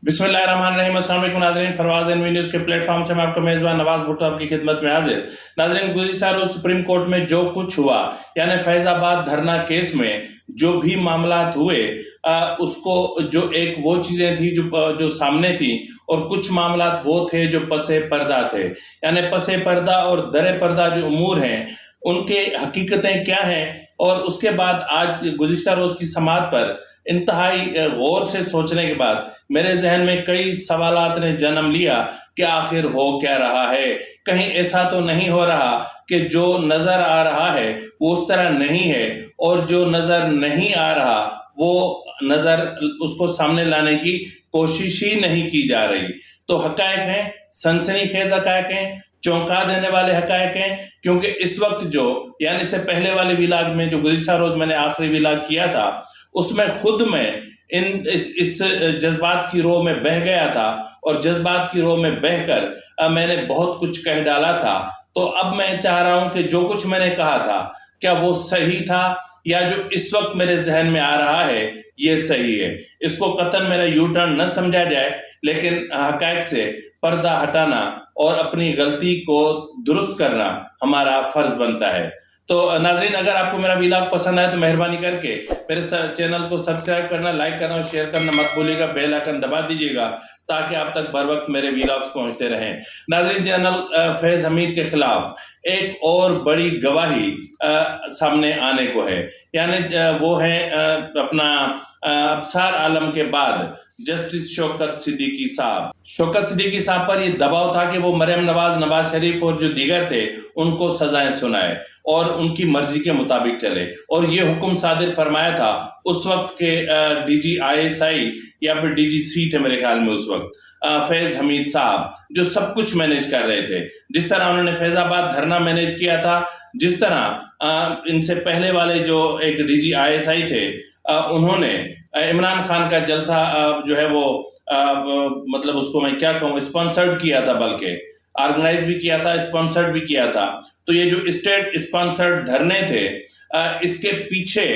बिस्मिल्लाहिर्रहमानिर्रहीम। अस्सलाम वालेकुम नाज़रीन, फरवाज़ एनवी न्यूज़ के प्लेटफॉर्म से मैं आपका मेज़बान नवाज भुट्टो आपकी खिदमत में हाजिर। नाज़रीन, गुज़िश्ता रोज़ सुप्रीम कोर्ट में जो कुछ हुआ, यानी फैज़ाबाद धरना केस में जो भी मामलात हुए, उसको जो एक वो चीज़ें थी जो सामने थी, और कुछ मामलात वो थे जो पसे पर्दा थे। यानी पसे पर्दा और दरे पर्दा जो उमूर हैं, उनके हकीकतें क्या हैं, और उसके बाद आज गुज़िश्ता रोज़ की समाअत पर इंतहाई गौर से सोचने के बाद मेरे जहन में कई सवालात ने जन्म लिया कि आखिर हो क्या रहा है। कहीं ऐसा तो नहीं हो रहा कि जो नज़र आ रहा है वो उस तरह नहीं है, और जो नज़र नहीं आ रहा वो नज़र उसको सामने लाने की कोशिश ही नहीं की जा रही। तो हक़ाइक़ हैं, सनसनीखेज़ हक़ाइक़ हैं, चौंका देने वाले हक़ाइक़ हैं, क्योंकि इस वक्त जो यानी से पहले वाले विलाग में जो गुज़िश्ता रोज़ मैंने आखिरी विलाग किया था, उसमें खुद मैं इस जज्बात की रो में बह गया था, और जज्बात की रो में बहकर मैंने बहुत कुछ कह डाला था। तो अब मैं चाह रहा हूं कि जो कुछ मैंने कहा था क्या वो सही था, या जो इस वक्त मेरे जहन में आ रहा है ये सही है। इसको कतन मेरा यू टर्न न समझा जाए, लेकिन हक़ाइक़ से पर्दा हटाना और अपनी गलती को दुरुस्त करना हमारा फर्ज बनता है। तो नाज़रीन, अगर आपको मेरा व्लॉग पसंद आए तो मेहरबानी करके मेरे चैनल को सब्सक्राइब करना, लाइक करना और शेयर करना मत भूलिएगा। बेल आइकन दबा दीजिएगा ताकि आप तक बर वक्त मेरे व्लॉग्स पहुंचते रहें। नाज़रीन, जनरल फैज़ हमीद के खिलाफ एक और बड़ी गवाही सामने आने को है। यानी वो है अपना अबसार आलम के बाद जस्टिस शौकत सिद्दीकी साहब। शौकत सिद्दीकी साहब पर ये दबाव था कि वो मरियम नवाज, नवाज शरीफ और जो दीगर थे उनको सजाएं सुनाए और उनकी मर्जी के मुताबिक चले, और ये हुक्म सादिर फरमाया था उस वक्त के डीजी ISI या फिर डीजी सी थे मेरे ख्याल में उस वक्त, फैज़ हमीद साहब, जो सब कुछ मैनेज कर रहे थे। जिस तरह उन्होंने फैज़ाबाद धरना मैनेज किया था, जिस तरह इनसे पहले वाले जो एक डीजी ISI थे, उन्होंने इमरान खान का जलसा जो है वो मतलब उसको मैं क्या कहूँ, स्पॉन्सर्ड किया था, बल्कि ऑर्गेनाइज भी किया था, स्पॉन्सर्ड भी किया था। तो ये जो स्टेट स्पॉन्सर्ड धरने थे, इसके पीछे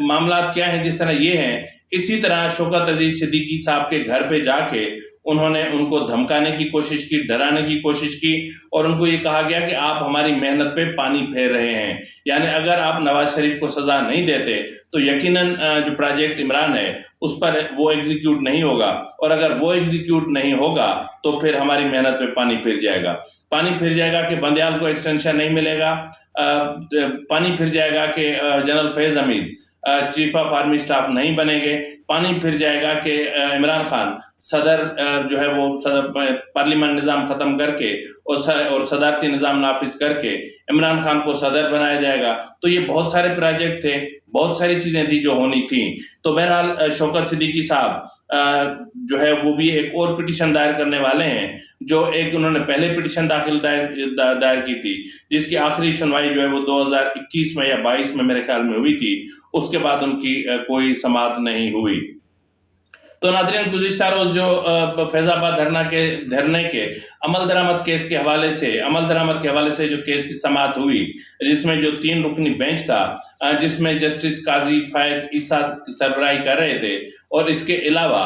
मामलात क्या हैं, जिस तरह ये हैं, इसी तरह शौकत अजीज सिद्दीकी साहब के घर पे जाके उन्होंने उनको धमकाने की कोशिश की, डराने की कोशिश की, और उनको ये कहा गया कि आप हमारी मेहनत पे पानी फेर रहे हैं। यानी अगर आप नवाज शरीफ को सजा नहीं देते तो यकीनन जो प्रोजेक्ट इमरान है उस पर वो एग्जीक्यूट नहीं होगा, और अगर वो एग्जीक्यूट नहीं होगा तो फिर हमारी मेहनत पे पानी फिर जाएगा। पानी फिर जाएगा कि बंदयाल को एक्सटेंशन नहीं मिलेगा, पानी फिर जाएगा कि general Faiz Hamid chief of army staff नहीं बनेंगे, पानी फिर जाएगा कि इमरान खान सदर जो है वो पार्लियामेंट निज़ाम ख़त्म करके और सदारती निज़ाम नाफिज करके इमरान खान को सदर बनाया जाएगा। तो ये बहुत सारे प्रोजेक्ट थे, बहुत सारी चीज़ें थी जो होनी थी। तो बहरहाल शौकत सिद्दीकी साहब जो है वो भी एक और पिटीशन दायर करने वाले हैं, जो एक उन्होंने पहले पिटीशन दायर की थी, जिसकी आखिरी सुनवाई जो है वो 2021 में या 22 में मेरे ख्याल में हुई थी। उसके बाद उनकी कोई समाअत नहीं हुई। तो नाज़रीन, गुज़िश्ता रोज़ जो फैज़ाबाद धरने के अमल दरामद केस के हवाले से जो केस की समाअत हुई, जिसमें जो 3 रुकनी बेंच था, जिसमें जस्टिस काजी फैज़ ईसा सरबराही कर रहे थे, और इसके अलावा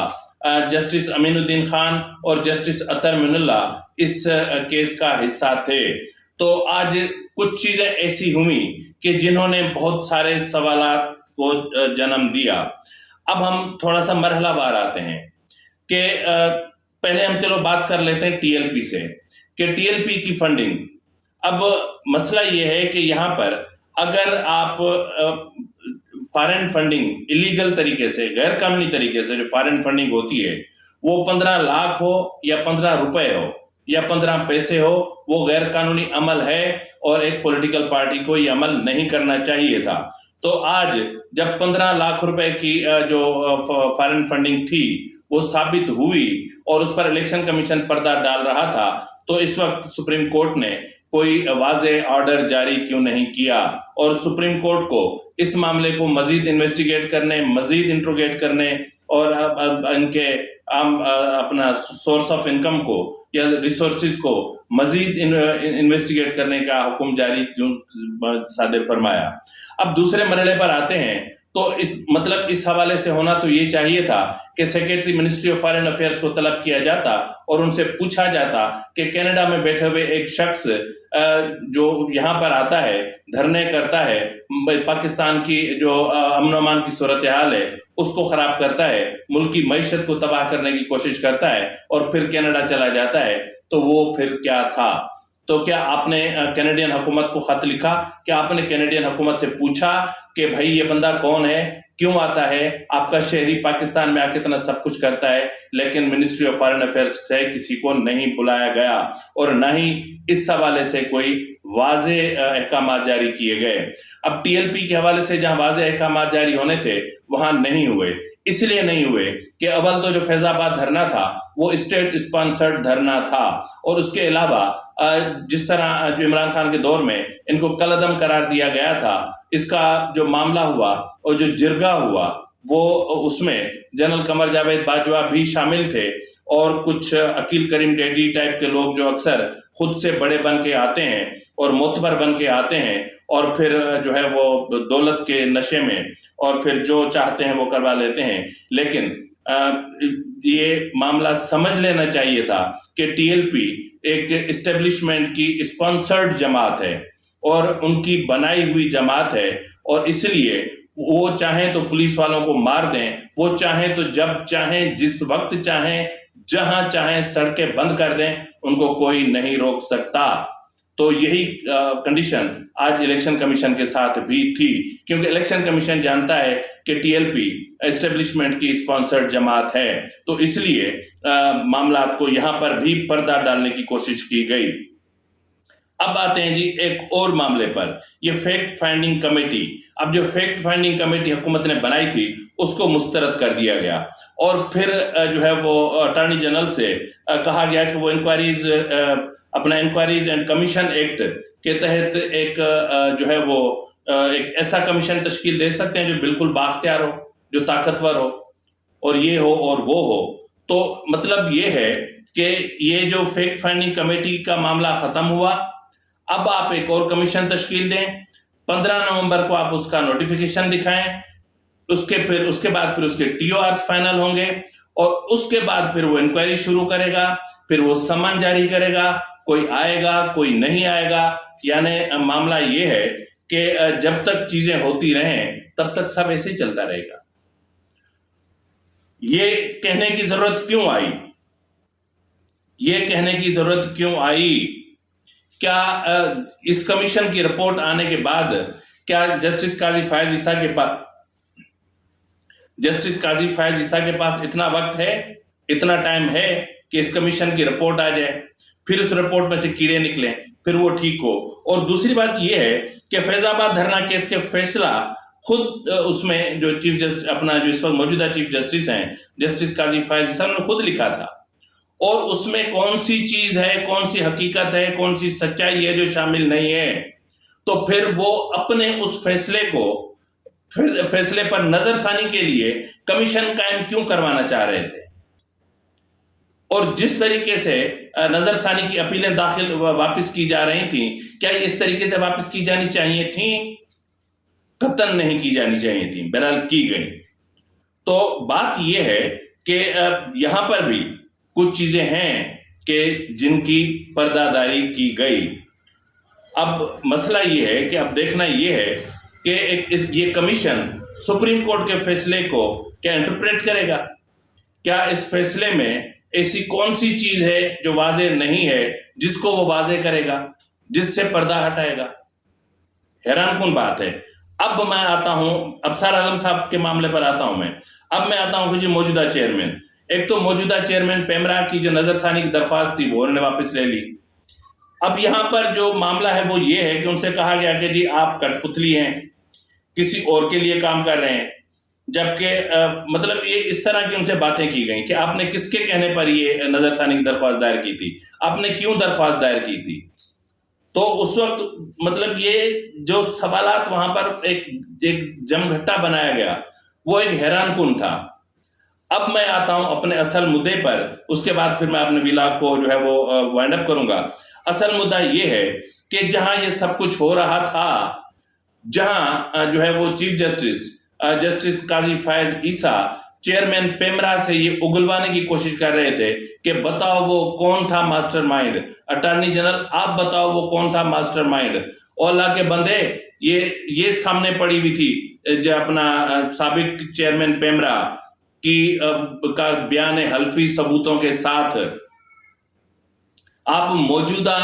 जस्टिस अमीनुद्दीन खान और जस्टिस अतर मिनुल्ला इस केस का हिस्सा थे। तो आज कुछ चीज़ें ऐसी हुई कि जिन्होंने बहुत सारे सवालात को जन्म दिया। अब हम थोड़ा सा मरहलावार आते हैं कि पहले हम चलो बात कर लेते हैं TLP से, कि TLP की फंडिंग। अब मसला ये है कि यहाँ पर अगर आप फॉरेन फंडिंग इलीगल तरीके से, गैर कानूनी तरीके से जो फॉरेन फंडिंग होती है, वो 15 लाख हो या 15 रुपए हो या 15 पैसे हो, वो गैर कानूनी अमल है, और एक पॉलिटिकल पार्टी को ये अमल नहीं करना चाहिए था। तो आज जब 15 लाख रुपए की जो फॉरेन फंडिंग थी वो साबित हुई और उस पर इलेक्शन कमीशन पर्दा डाल रहा था, तो इस वक्त सुप्रीम कोर्ट ने कोई वाज़ेह ऑर्डर जारी क्यों नहीं किया, और सुप्रीम कोर्ट को इस मामले को मजीद इन्वेस्टिगेट करने, मजीद इंट्रोगेट करने, और इनके अपना सोर्स ऑफ इनकम को या रिसोर्सेज को मजीद इन्वेस्टिगेट करने का हुक्म जारी क्यों सादिर फरमाया। अब दूसरे मरहले पर आते हैं تو اس حوالے سے ہونا تو یہ چاہیے تھا کہ secretary ministry of foreign affairs کو طلب کیا جاتا اور ان سے پوچھا جاتا کہ کینیڈا میں بیٹھے ہوئے ایک شخص جو یہاں پر آتا ہے، دھرنے کرتا ہے، پاکستان کی جو امن و امان کی صورتحال ہے اس کو خراب کرتا ہے، ملک کی معیشت کو تباہ کرنے کی کوشش کرتا ہے اور پھر کینیڈا چلا جاتا ہے، تو وہ پھر کیا تھا؟ تو کیا آپ نے کینیڈین حکومت کو خط لکھا؟ کیا آپ نے کینیڈین حکومت سے پوچھا کہ بھائی یہ بندہ کون ہے، کیوں آتا ہے، آپ کا شہری پاکستان میں آ کے اتنا سب کچھ کرتا ہے؟ لیکن منسٹری آف فارن افیئرس سے کسی کو نہیں بلایا گیا اور نہ ہی اس حوالے سے کوئی واضح احکامات جاری کیے گئے۔ اب ٹی ایل پی کے حوالے سے جہاں واضح احکامات جاری ہونے تھے وہاں نہیں ہوئے، اس لیے نہیں ہوئے کہ اول تو جو فیض آباد دھرنا تھا وہ اسٹیٹ اسپانسرڈ دھرنا تھا، اور اس کے علاوہ جس طرح جو عمران خان کے دور میں ان کو کالعدم قرار دیا گیا تھا، اس کا جو معاملہ ہوا اور جو جرگہ ہوا وہ اس میں جنرل قمر جاوید باجوہ بھی شامل تھے اور کچھ عقیل کریم ڈیڈی ٹائپ کے لوگ جو اکثر خود سے بڑے بن کے آتے ہیں اور معتبر بن کے آتے ہیں اور پھر جو ہے وہ دولت کے نشے میں اور پھر جو چاہتے ہیں وہ کروا لیتے ہیں۔ لیکن یہ معاملہ سمجھ لینا چاہیے تھا کہ ٹی ایل پی ایک اسٹیبلشمنٹ کی اسپانسرڈ جماعت ہے اور ان کی بنائی ہوئی جماعت ہے، اور اس لیے وہ چاہیں تو پولیس والوں کو مار دیں، وہ چاہیں تو جب چاہیں جس وقت چاہیں جہاں چاہیں سڑکیں بند کر دیں، ان کو کوئی نہیں روک سکتا۔ تو یہی کنڈیشن آج الیکشن کمیشن کے ساتھ بھی تھی، کیونکہ الیکشن کمیشن جانتا ہے کہ ٹی ایل پی اسٹیبلشمنٹ کی اسپانسرڈ جماعت ہے، تو اس لیے معاملات کو یہاں پر بھی پردہ ڈالنے کی کوشش کی گئی۔ اب آتے ہیں جی ایک اور معاملے پر، یہ فیکٹ فائنڈنگ کمیٹی۔ اب جو فیکٹ فائنڈنگ کمیٹی حکومت نے بنائی تھی اس کو مسترد کر دیا گیا، اور پھر جو ہے وہ اٹارنی جنرل سے کہا گیا کہ وہ انکوائریز اپنا انکوائریز اینڈ کمیشن ایکٹ کے تحت ایک جو ہے وہ ایک ایسا کمیشن تشکیل دے سکتے ہیں جو بالکل بااختیار ہو، جو طاقتور ہو، اور یہ ہو اور وہ ہو۔ تو مطلب یہ ہے کہ یہ جو فیکٹ فائنڈنگ کمیٹی کا معاملہ ختم ہوا، اب آپ ایک اور کمیشن تشکیل دیں، 15 نومبر کو آپ اس کا نوٹیفیکیشن دکھائیں، اس کے بعد پھر اس کے ٹی او آرز فائنل ہوں گے، اور اس کے بعد پھر وہ انکوائری شروع کرے گا، پھر وہ سمن جاری کرے گا، کوئی آئے گا کوئی نہیں آئے گا۔ یعنی معاملہ یہ ہے کہ جب تک چیزیں ہوتی رہیں تب تک سب ایسے ہی چلتا رہے گا۔ یہ کہنے کی ضرورت کیوں آئی؟ یہ کہنے کی ضرورت کیوں آئی؟ کیا اس کمیشن کی رپورٹ آنے کے بعد کیا جسٹس قاضی فائز عیسیٰ کے پاس اتنا وقت ہے، اتنا ٹائم ہے کہ اس کمیشن کی رپورٹ آ جائے، پھر اس رپورٹ میں سے کیڑے نکلیں، پھر وہ ٹھیک ہو؟ اور دوسری بات یہ ہے کہ فیض آباد دھرنا کیس کے فیصلہ خود اس میں جو چیف جسٹس اپنا جو اس وقت موجودہ چیف جسٹس ہیں جسٹس قاضی فائز عیسیٰ نے خود لکھا تھا، اور اس میں کون سی چیز ہے، کون سی حقیقت ہے، کون سی سچائی ہے جو شامل نہیں ہے، تو پھر وہ اپنے اس فیصلے پر نظر ثانی کے لیے کمیشن قائم کیوں کروانا چاہ رہے تھے؟ اور جس طریقے سے نظر ثانی کی اپیلیں واپس کی جا رہی تھیں، کیا یہ اس طریقے سے واپس کی جانی چاہیے تھیں؟ قطعاً نہیں کی جانی چاہیے تھیں، بہرحال کی گئی۔ تو بات یہ ہے کہ یہاں پر بھی کچھ چیزیں ہیں کہ جن کی پردہ داری کی گئی۔ اب مسئلہ یہ ہے کہ اب دیکھنا یہ ہے کہ یہ کمیشن سپریم کورٹ کے فیصلے کو کیا انٹرپریٹ کرے گا؟ کیا اس فیصلے میں ایسی کون سی چیز ہے جو واضح نہیں ہے جس کو وہ واضح کرے گا، جس سے پردہ ہٹائے گا؟ حیران کن بات ہے۔ اب میں آتا ہوں ابصار عالم صاحب کے معاملے پر آتا ہوں اب میں آتا ہوں کہ جی موجودہ چیئرمین، ایک تو موجودہ چیئرمین پیمرا کی جو نظر ثانی کی درخواست تھی وہ انہوں نے واپس لے لی۔ اب یہاں پر جو معاملہ ہے وہ یہ ہے کہ ان سے کہا گیا کہ جی آپ کٹ پتلی ہیں، کسی اور کے لیے کام کر رہے ہیں، جبکہ مطلب یہ اس طرح کی ان سے باتیں کی گئیں کہ آپ نے کس کے کہنے پر یہ نظر ثانی کی درخواست دائر کی تھی، آپ نے کیوں درخواست دائر کی تھی؟ تو اس وقت مطلب یہ جو سوالات وہاں پر ایک جم گھٹا بنایا گیا وہ ایک حیران کن تھا۔ اب میں آتا ہوں اپنے اصل مدعے پر، اس کے بعد پھر میں اپنے ویلاگ کو جو ہے وہ وائنڈ اپ کروں گا۔ اصل مدعا یہ ہے کہ جہاں یہ سب کچھ ہو رہا تھا، جہاں جو ہے وہ چیف جسٹس जस्टिस काजी फैज ईसा चेयरमैन पेमरा से ये उगलवाने की कोशिश कर रहे थे कि बताओ वो कौन था मास्टरमाइंड, अटॉर्नी जनरल आप बताओ वो कौन था मास्टरमाइंड। और अल्लाह के बंदे ये सामने पड़ी हुई थी जो अपना साबिक चेयरमैन पेमरा की का बयान हल्फी सबूतों के साथ। आप मौजूदा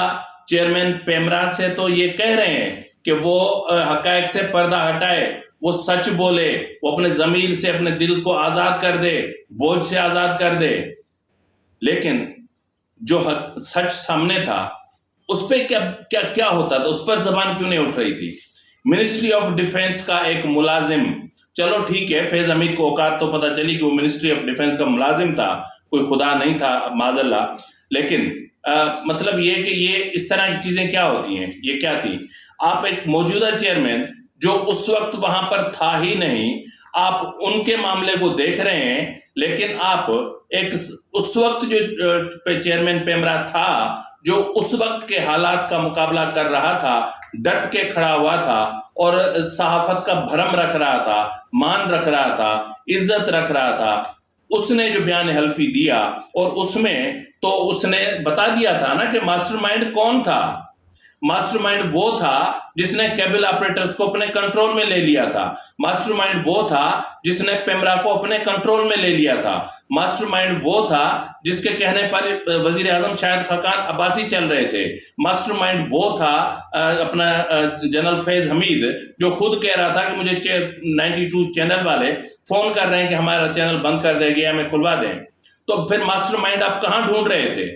चेयरमैन पेमरा से तो ये कह रहे हैं कि वो हकायक से पर्दा हटाए, वो सच बोले, वो अपने जमीर से अपने दिल को आजाद कर दे, बोझ से आजाद कर दे। लेकिन जो सच सामने था उस पर क्या होता था, उस पर जबान क्यों नहीं उठ रही थी। मिनिस्ट्री ऑफ डिफेंस का एक मुलाजिम, चलो ठीक है फैज हमीद को औकात तो पता चली कि वो मिनिस्ट्री ऑफ डिफेंस का मुलाजिम था, कोई खुदा नहीं था माजल्ला। लेकिन मतलब ये कि ये इस तरह की चीजें क्या होती हैं, ये क्या थी। आप एक मौजूदा चेयरमैन जो उस वक्त वहां पर था ही नहीं, आप उनके मामले को देख रहे हैं, लेकिन आप एक उस वक्त जो चेयरमैन पेमरा था जो उस वक्त के हालात का मुकाबला कर रहा था, डट के खड़ा हुआ था और सहाफत का भरम रख रहा था, मान रख रहा था, इज्जत रख रहा था, उसने जो बयान हल्फी दिया और उसमें तो उसने बता दिया था ना कि मास्टरमाइंड कौन था। मास्टरमाइंड वो था जिसने केबल ऑपरेटर्स को अपने कंट्रोल में ले लिया था। मास्टरमाइंड वो था जिसने पेमरा को अपने कंट्रोल में ले लिया था। मास्टरमाइंड वो था जिसके कहने पर वजीर आजम शाहिद खाकान अब्बासी चल रहे थे। मास्टरमाइंड वो था अपना जनरल फैज हमीद जो खुद कह रहा था कि मुझे 92 चैनल वाले फोन कर रहे हैं कि हमारा चैनल बंद कर देंगे, हमें खुलवा दें। तो फिर मास्टरमाइंड आप कहां ढूंढ रहे थे,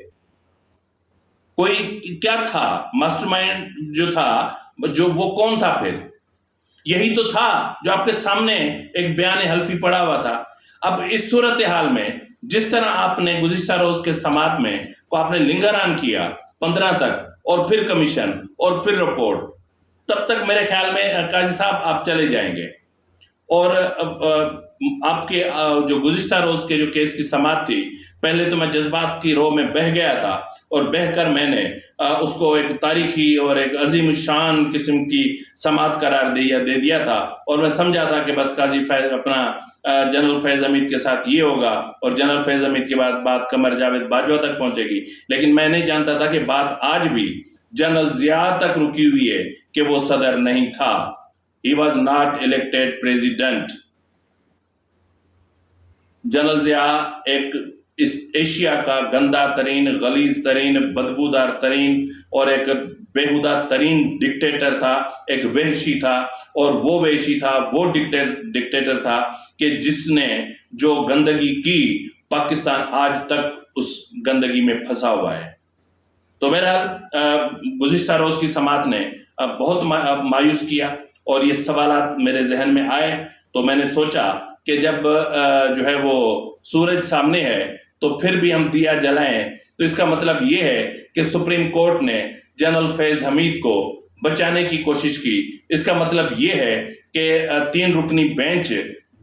कोई क्या था मास्टरमाइंड जो था, जो वो कौन था। फिर यही तो था जो आपके सामने एक बयान हल्फी पड़ा हुआ था। अब इस सूरत हाल में जिस तरह आपने गुज़िश्ता रोज के समात में को आपने लिंगरान किया 15 तक और फिर कमीशन और फिर रिपोर्ट, तब तक मेरे ख्याल में काजी साहब आप चले जाएंगे। और आपके जो गुज़िश्ता रोज के जो केस की समात थी, पहले तो मैं जज्बात की रो में बह गया था और बहकर मैंने उसको एक तारीखी और एक अजीम शान किस्म की समात करार दे दिया था। और मैं समझा था कि बस काजी फैज अपना जनरल फैज हमीद के साथ ये होगा और जनरल फैज हमीद के बाद बात कमर जावेद बाजवा तक पहुंचेगी। लेकिन मैं नहीं जानता था कि बात आज भी जनरल जिया तक रुकी हुई है कि वो सदर नहीं था। He was not elected president. General Zia एक इस एशिया का गंदा तरीन, गलीज तरीन, बदबूदार तरीन और एक बेहुदा तरीन डिक्टेटर था, एक वहशी था। और वो वहशी था, वो डिक्टेटर था कि जिसने जो गंदगी की, पाकिस्तान आज तक उस गंदगी में फंसा हुआ है। तो बहरहाल गुज़िश्ता रोज की समात ने बहुत मायूस किया और ये सवालात मेरे जहन में आए। तो मैंने सोचा कि जब जो है वो सूरज सामने है तो फिर भी हम दिया जलाएं, तो इसका मतलब ये है कि सुप्रीम कोर्ट ने जनरल फैज हमीद को बचाने की कोशिश की। इसका मतलब ये है कि 3 रुकनी बेंच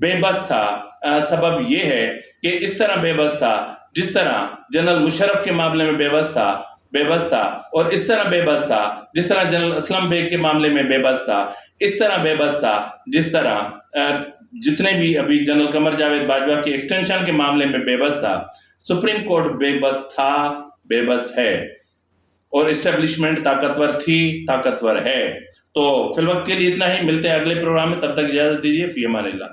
बेबस था। सबब ये है कि इस तरह बेबस था जिस तरह जनरल मुशर्रफ के मामले में बेबस था और इस तरह बेबस था जिस तरह जनरल असलम बेग के मामले में बेबस था, इस तरह बेबस था जिस तरह जितने भी अभी जनरल कमर जावेद बाजवा के एक्सटेंशन के मामले में बेबस था। सुप्रीम कोर्ट बेबस था, बेबस है और एस्टेब्लिशमेंट ताकतवर थी, ताकतवर है। तो फिलवक्त के लिए इतना ही, मिलते हैं अगले प्रोग्राम में, तब तक इजाजत दीजिए। फी अमान अल्लाह।